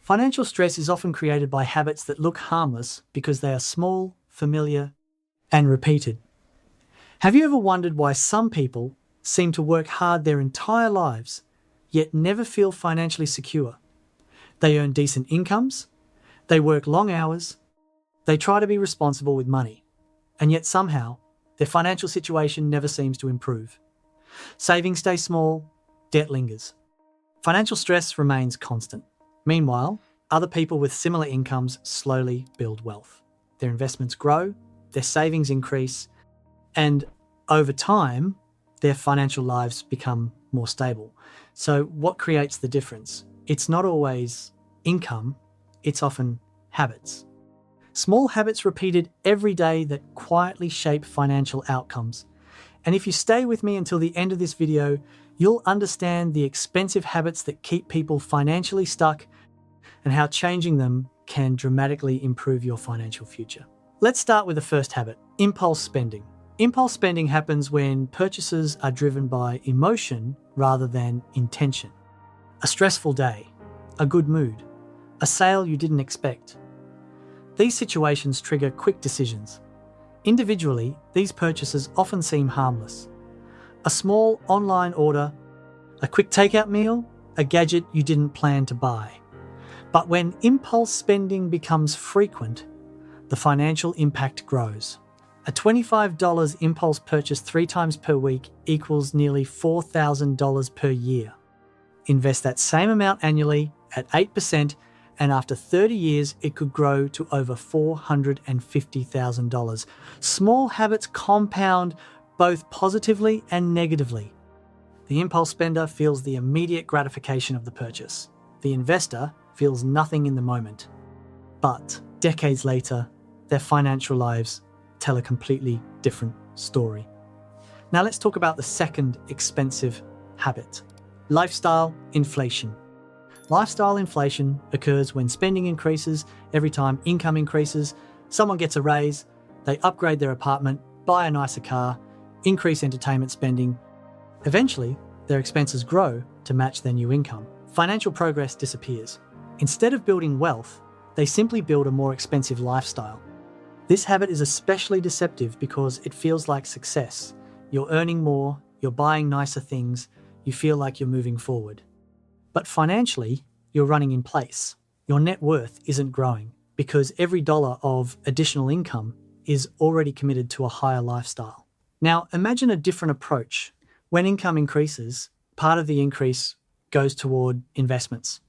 Financial stress is often created by habits that look harmless because they are small, familiar, and repeated. Have you ever wondered why some people seem to work hard their entire lives, yet never feel financially secure? They earn decent incomes, they work long hours, they try to be responsible with money, and yet somehow their financial situation never seems to improve. Savings stay small, debt lingers. Financial stress remains constant. Meanwhile, other people with similar incomes slowly build wealth. Their investments grow, their savings increase, and over time, their financial lives become more stable. So what creates the difference? It's not always income, it's often habits. Small habits repeated every day that quietly shape financial outcomes. And if you stay with me until the end of this video, you'll understand the expensive habits that keep people financially stuck and how changing them can dramatically improve your financial future. Let's start with the first habit, impulse spending. Impulse spending happens when purchases are driven by emotion rather than intention. A stressful day, a good mood, a sale you didn't expect. These situations trigger quick decisions. Individually, these purchases often seem harmless. A small online order, a quick takeout meal, a gadget you didn't plan to buy. But when impulse spending becomes frequent, the financial impact grows. A $25 impulse purchase 3 times per week equals nearly $4,000 per year. Invest that same amount annually at 8%, and after 30 years, it could grow to over $450,000. Small habits compound both positively and negatively. The impulse spender feels the immediate gratification of the purchase. The investor feels nothing in the moment. But decades later, their financial lives tell a completely different story. Now let's talk about the second expensive habit, lifestyle inflation. Lifestyle inflation occurs when spending increases every time income increases. Someone gets a raise, they upgrade their apartment, buy a nicer car, increase entertainment spending. Eventually, their expenses grow to match their new income. Financial progress disappears. Instead of building wealth, they simply build a more expensive lifestyle. This habit is especially deceptive because it feels like success. You're earning more, you're buying nicer things, you feel like you're moving forward. But financially, you're running in place. Your net worth isn't growing because every dollar of additional income is already committed to a higher lifestyle. Now, imagine a different approach. When income increases, part of the increase goes toward investments.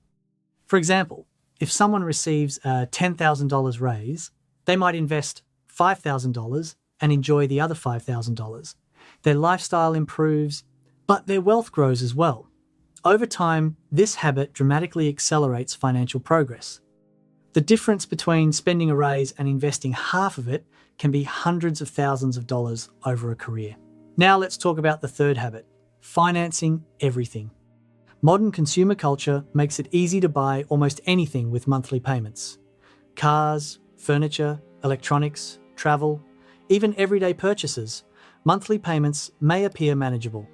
For example, if someone receives a $10,000 raise, they might invest $5,000 and enjoy the other $5,000. Their lifestyle improves, but their wealth grows as well. Over time, this habit dramatically accelerates financial progress. The difference between spending a raise and investing half of it can be hundreds of thousands of dollars over a career. Now let's talk about the third habit, financing everything. Modern consumer culture makes it easy to buy almost anything with monthly payments. Cars, furniture, electronics, travel, even everyday purchases. Monthly payments may appear manageable,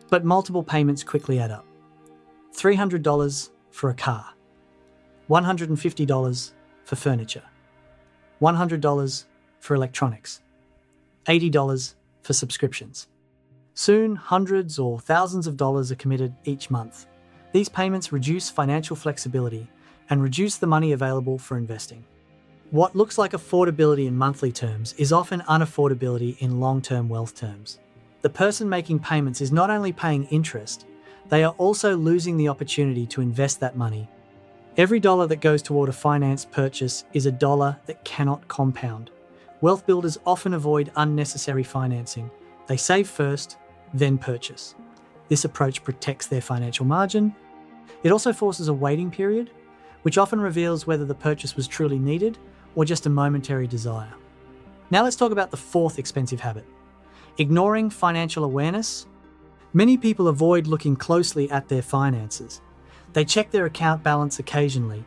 but multiple payments quickly add up. $300 for a car, $150 for furniture, $100 for electronics, $80 for subscriptions. Soon, hundreds or thousands of dollars are committed each month. These payments reduce financial flexibility and reduce the money available for investing. What looks like affordability in monthly terms is often unaffordability in long-term wealth terms. The person making payments is not only paying interest, they are also losing the opportunity to invest that money. Every dollar that goes toward a financed purchase is a dollar that cannot compound. Wealth builders often avoid unnecessary financing. They save first, then purchase. This approach protects their financial margin. It also forces a waiting period, which often reveals whether the purchase was truly needed or just a momentary desire. Now let's talk about the fourth expensive habit, ignoring financial awareness. Many people avoid looking closely at their finances. They check their account balance occasionally,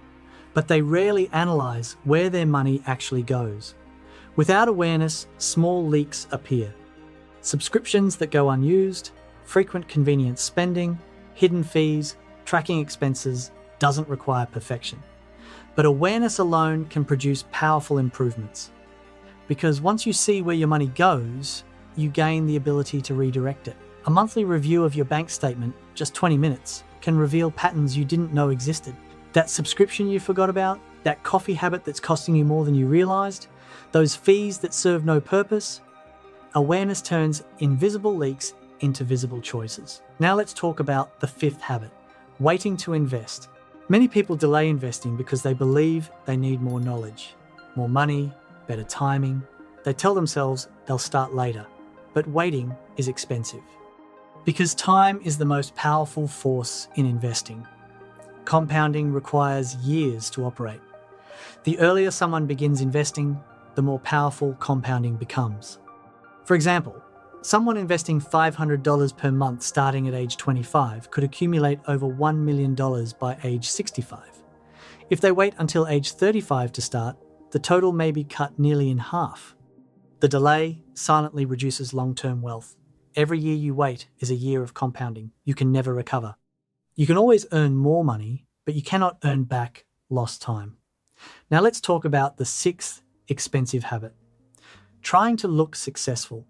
but they rarely analyze where their money actually goes. Without awareness, small leaks appear. Subscriptions that go unused, frequent convenience spending, hidden fees, tracking expenses doesn't require perfection. But awareness alone can produce powerful improvements. Because once you see where your money goes, you gain the ability to redirect it. A monthly review of your bank statement, just 20 minutes, can reveal patterns you didn't know existed. That subscription you forgot about, that coffee habit that's costing you more than you realized, those fees that serve no purpose. Awareness turns invisible leaks into visible choices. Now let's talk about the fifth habit, waiting to invest. Many people delay investing because they believe they need more knowledge, more money, better timing. They tell themselves they'll start later, but waiting is expensive. Because time is the most powerful force in investing. Compounding requires years to operate. The earlier someone begins investing, the more powerful compounding becomes. For example, someone investing $500 per month starting at age 25 could accumulate over $1 million by age 65. If they wait until age 35 to start, the total may be cut nearly in half. The delay silently reduces long-term wealth. Every year you wait is a year of compounding. You can never recover. You can always earn more money, but you cannot earn back lost time. Now let's talk about the sixth expensive habit. Trying to look successful.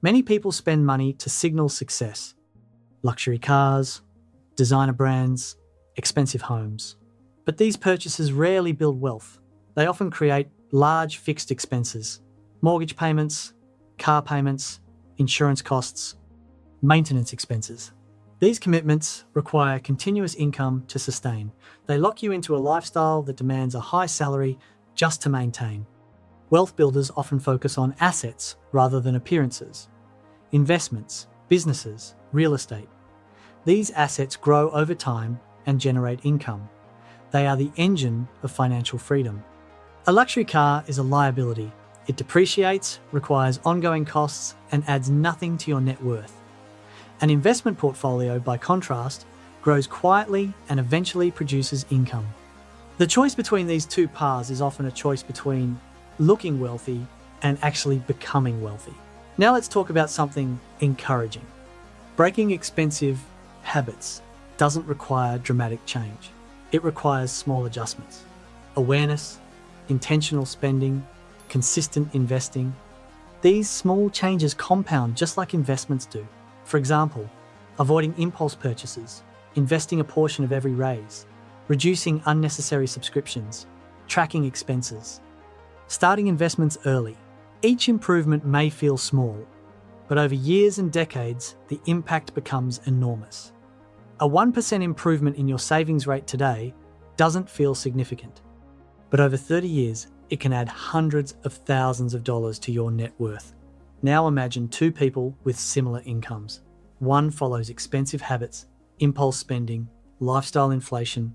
Many people spend money to signal success. Luxury cars, designer brands, expensive homes. But these purchases rarely build wealth. They often create large fixed expenses. Mortgage payments, car payments, insurance costs, maintenance expenses. These commitments require continuous income to sustain. They lock you into a lifestyle that demands a high salary just to maintain. Wealth builders often focus on assets rather than appearances. Investments, businesses, real estate. These assets grow over time and generate income. They are the engine of financial freedom. A luxury car is a liability. It depreciates, requires ongoing costs, and adds nothing to your net worth. An investment portfolio, by contrast, grows quietly and eventually produces income. The choice between these two paths is often a choice between looking wealthy and actually becoming wealthy. Now let's talk about something encouraging. Breaking expensive habits doesn't require dramatic change. It requires small adjustments. Awareness, intentional spending, consistent investing. These small changes compound just like investments do. For example, avoiding impulse purchases, investing a portion of every raise, reducing unnecessary subscriptions, tracking expenses, starting investments early. Each improvement may feel small, but over years and decades, the impact becomes enormous. A 1% improvement in your savings rate today doesn't feel significant, but over 30 years, it can add hundreds of thousands of dollars to your net worth. Now imagine two people with similar incomes. One follows expensive habits, impulse spending, lifestyle inflation,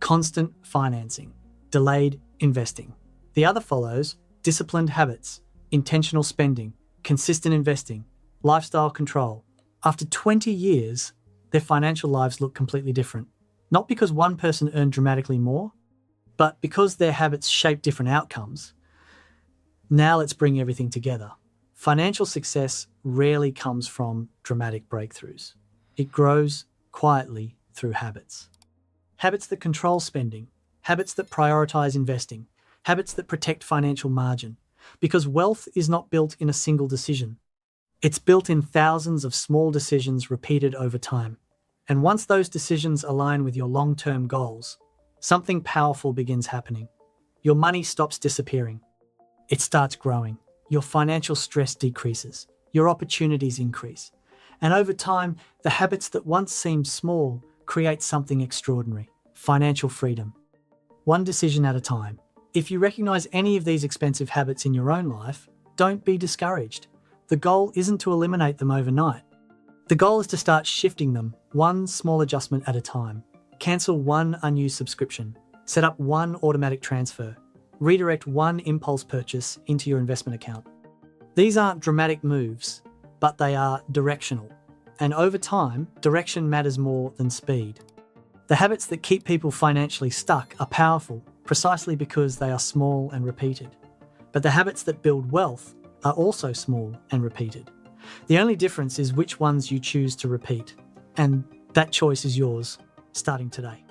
constant financing, delayed investing. The other follows disciplined habits, intentional spending, consistent investing, lifestyle control. After 20 years, their financial lives look completely different. Not because one person earned dramatically more, but because their habits shape different outcomes. Now let's bring everything together. Financial success rarely comes from dramatic breakthroughs. It grows quietly through habits. Habits that control spending, habits that prioritize investing, habits that protect financial margin. Because wealth is not built in a single decision. It's built in thousands of small decisions repeated over time. And once those decisions align with your long-term goals, something powerful begins happening. Your money stops disappearing. It starts growing. Your financial stress decreases. Your opportunities increase. And over time, the habits that once seemed small create something extraordinary. Financial freedom. One decision at a time. If you recognize any of these expensive habits in your own life, don't be discouraged. The goal isn't to eliminate them overnight. The goal is to start shifting them, one small adjustment at a time. Cancel one unused subscription. Set up one automatic transfer. Redirect one impulse purchase into your investment account. These aren't dramatic moves, but they are directional. And over time, direction matters more than speed. The habits that keep people financially stuck are powerful, precisely because they are small and repeated. But the habits that build wealth are also small and repeated. The only difference is which ones you choose to repeat. And that choice is yours, starting today.